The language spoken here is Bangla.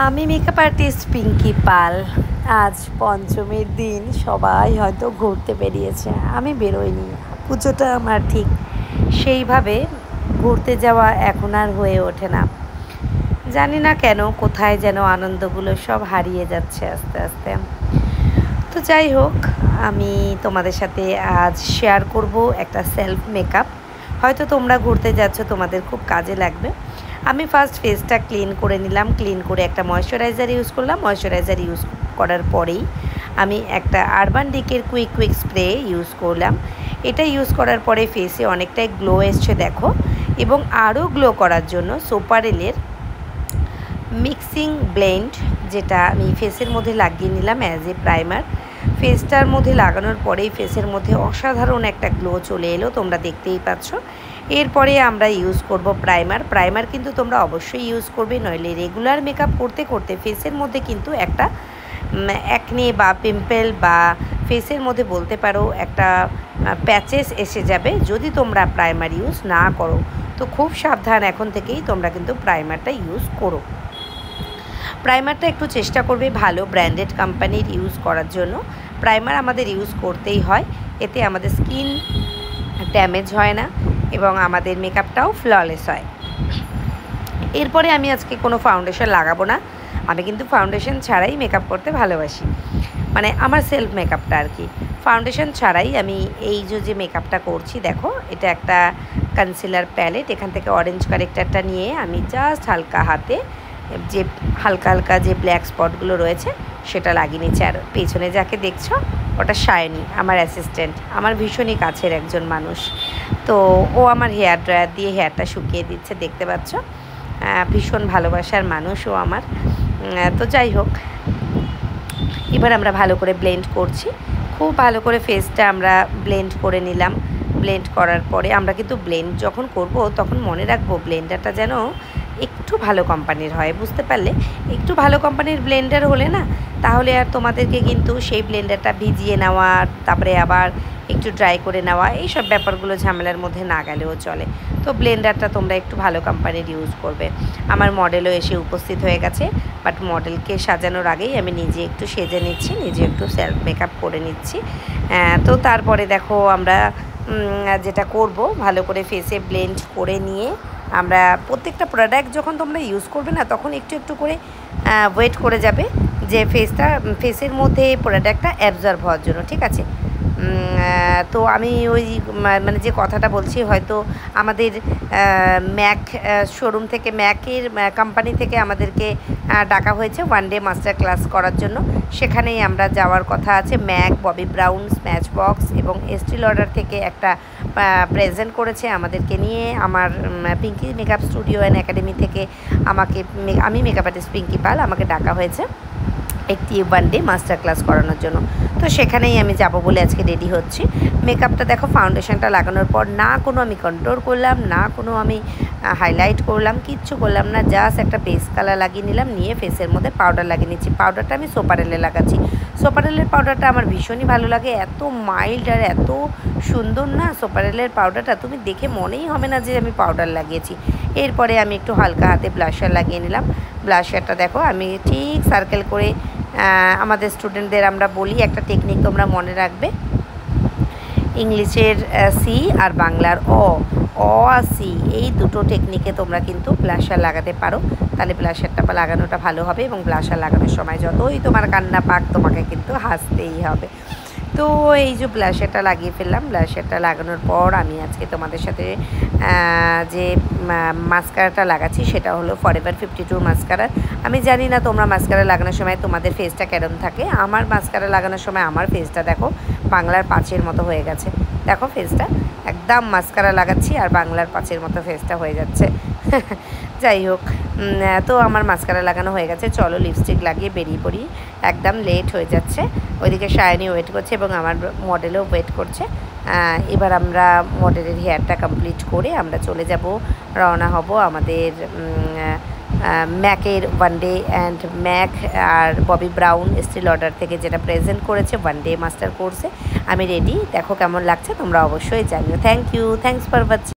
আমি মেকআপ আর্টিস্ট পিঙ্কি পাল। আজ পঞ্চমীর দিন সবাই হয়তো ঘুরতে বেরিয়েছে, আমি বেরোইনি। পুজোটা আমার ঠিক সেইভাবে ঘুরতে যাওয়া এখন আর হয়ে ওঠে না। জানি না কেন, কোথায় যেন আনন্দগুলো সব হারিয়ে যাচ্ছে আস্তে আস্তে। তো যাই হোক, আমি তোমাদের সাথে আজ শেয়ার করব একটা সেলফ মেকআপ। হয়তো তোমরা ঘুরতে যাচ্ছ, তোমাদের খুব কাজে লাগবে। আমি ফার্স্ট ফেসটা ক্লিন করে নিলাম, ক্লিন করে একটা ময়শ্চারাইজার ইউজ করলাম। ময়শ্চারাইজার ইউজ করার পরেই আমি একটা আরবান ডিকের কুইক স্প্রে ইউজ করলাম। এটা ইউজ করার পরে ফেসে অনেকটাই গ্লো এসছে দেখো। এবং আরও গ্লো করার জন্য সোপারেলের মিক্সিং ব্লেন্ড, যেটা আমি ফেসের মধ্যে লাগিয়ে নিলাম অ্যাজ এ প্রাইমার। ফেসটার মধ্যে লাগানোর পরেই ফেসের মধ্যে অসাধারণ একটা গ্লো চলে এলো, তোমরা দেখতেই পাচ্ছ। এরপরে আমরা ইউজ করব প্রাইমার কিন্তু তোমরা অবশ্যই ইউজ করবে, নইলে রেগুলার মেকআপ করতে করতে ফেসের মধ্যে কিন্তু একটা অ্যাকনে বা পিম্পল বা ফেসের মধ্যে বলতে পারো একটা প্যাচেস এসে যাবে যদি তোমরা প্রাইমার ইউজ না করো। তো খুব সাবধান এখন থেকেই তোমরা কিন্তু প্রাইমারটা ইউজ করো। প্রাইমারটা একটু চেষ্টা করবে ভালো ব্র্যান্ডেড কোম্পানির ইউজ করার জন্য। প্রাইমার আমাদের ইউজ করতেই হয়, এতে আমাদের স্কিন ড্যামেজ হয় না এবং আমাদের মেকআপটাও ফ্ললেস হয়। এরপরে আমি আজকে কোনো ফাউন্ডেশন লাগাবো না। আমি কিন্তু ফাউন্ডেশন ছাড়াই মেকআপ করতে ভালোবাসি, মানে আমার সেলফ মেকআপটা আর কি। ফাউন্ডেশন ছাড়াই আমি এই যে মেকআপটা করছি দেখো, এটা একটা কনসিলার প্যালেট। এখান থেকে অরেঞ্জ কারেক্টারটা নিয়ে আমি জাস্ট হালকা হাতে যে হালকা যে ব্ল্যাক স্পটগুলো রয়েছে সেটা লাগিয়ে নিচ্ছি। আর পেছনে যাকে দেখছো ওটা শায়নি, আমার অ্যাসিস্ট্যান্ট, আমার ভীষণই কাছের একজন মানুষ। তো ও আমার হেয়ার ড্রায়ার দিয়ে হেয়ারটা শুকিয়ে দিচ্ছে, দেখতে পাচ্ছ। ভীষণ ভালোবাসার মানুষ ও আমার। তো যাই হোক, এবার আমরা ভালো করে ব্লেন্ড করছি, খুব ভালো করে ফেসটা আমরা ব্লেন্ড করে নিলাম। ব্লেন্ড করার পরে আমরা কিন্তু ব্লেন্ড যখন করব তখন মনে রাখবো ব্লেন্ডারটা যেন একটু ভালো কোম্পানির হয়, বুঝতে পারলে? একটু ভালো কোম্পানির ব্লেন্ডার হলে না, তাহলে আর তোমাদেরকে কিন্তু সেই ব্লেন্ডারটা ভিজিয়ে নেওয়া, তারপরে আবার একটু ড্রাই করে নেওয়া, এইসব ব্যাপারগুলো ঝামেলার মধ্যে না গেলেও চলে। তো ব্লেন্ডারটা তোমরা একটু ভালো কোম্পানির ইউজ করবে। আমার মডেলও এসে উপস্থিত হয়ে গেছে, বাট মডেলকে সাজানোর আগেই আমি নিজে একটু সেজে নিচ্ছি, নিজে একটু সেলফ মেকআপ করে নিচ্ছি। তো তারপরে দেখো আমরা যেটা করব, ভালো করে ফেসে ব্লেন্ড করে নিয়ে আমরা প্রত্যেকটা প্রোডাক্ট যখন তোমরা ইউজ করবে না, তখন একটু করে ওয়েট করে যাবে যে ফেসের মধ্যে প্রোডাক্টটা অ্যাবজর্ব হওয়ার জন্য, ঠিক আছে? তো আমি ওই মানে যে কথাটা বলছি, হয়তো আমাদের ম্যাক শোরুম থেকে, ম্যাকের কোম্পানি থেকে আমাদেরকে ডাকা হয়েছে ওয়ান ডে মাস্টার ক্লাস করার জন্য। সেখানেই আমরা যাওয়ার কথা আছে। ম্যাক, ববি ব্রাউন, স্ম্যাচবক্স এবং এস্টি লডার থেকে একটা প্রেজেন্ট করেছে আমাদেরকে নিয়ে। আমার Pinky makeup studio and academy থেকে আমি মেকআপ আর্টিস্ট পিঙ্কি পাল, আমাকে ডাকা হয়েছে একটি ওয়ান ডে মাস্টার ক্লাস করানোর জন্য। তো সেখানেই আমি যাব বলে আজকে রেডি হচ্ছি। মেকআপটা দেখো, ফাউন্ডেশনটা লাগানোর পর না কোনো আমি কন্ট্রোল করলাম, না কোনো আমি হাইলাইট করলাম, কিচ্ছু করলাম না। জাস্ট একটা বেস কালার লাগিয়ে নিলাম, নিয়ে ফেসের মধ্যে পাউডার লাগিয়ে নিচ্ছি। পাউডারটা আমি সোপারেলে লাগাচ্ছি। সোপারেলের পাউডারটা আমার ভীষণই ভালো লাগে, এত মাইল্ড আর এত সুন্দর না সোপারেলের পাউডারটা, তুমি দেখে মনেই হবে না যে আমি পাউডার লাগিয়েছি। এরপরে আমি একটু হালকা হাতে ব্লাশার লাগিয়ে নিলাম। ব্লাশারটা দেখো আমি ঠিক সার্কেল করে, আমাদের স্টুডেন্টদের আমরা বলি একটা টেকনিক তোমরা মনে রাখবে, ইংলিশের সি আর বাংলার অ আর সি, এই দুটো টেকনিকে তোমরা কিন্তু ব্লাশার লাগাতে পারো, তাহলে ব্লাশারটা লাগানোটা ভালো হবে। এবং ব্লাশার লাগানোর সময় যতই তোমার কান্না পাক, তোমাকে কিন্তু হাসতেই হবে। তো এই যে ব্লাশারটা লাগিয়ে ফেললাম। ব্লাশারটা লাগানোর পর আমি আজকে তোমাদের সাথে যে মাস্কারাটা লাগাচ্ছি সেটা হলো ফরএভার 52 মাস্কারা। আমি জানি না তোমরা মাস্কারা লাগানোর সময় তোমাদের ফেসটা কেরম থাকে। আমার মাস্কারা লাগানোর সময় আমার ফেসটা দেখো বাংলার 5-এর মতো হয়ে গেছে। দেখো ফেসটা একদম মাস্কারা লাগাচ্ছি আর বাংলার 5-এর মতো ফেসটা হয়ে যাচ্ছে। যাই হোক, তো আমার মাস্কারা লাগানো হয়ে গেছে। চলো লিপস্টিক লাগিয়ে বেরিয়ে পড়ি, একদম লেট হয়ে যাচ্ছে। ওইদিকে শায়নি ওয়েট করছে এবং আমার মডেলও ওয়েট করছে। এবার আমরা মডেলের হেয়ারটা কমপ্লিট করে আমরা চলে যাব, রওনা হব আমাদের ম্যাকের ওয়ান ডে অ্যান্ড ম্যাক আর ববি ব্রাউন এস্টি লডার থেকে যেটা প্রেজেন্ট করেছে ওয়ান ডে মাস্টার কোর্সে। আমি রেডি, দেখো কেমন লাগছে তোমরা অবশ্যই জানিও। Thank you, thanks for watching.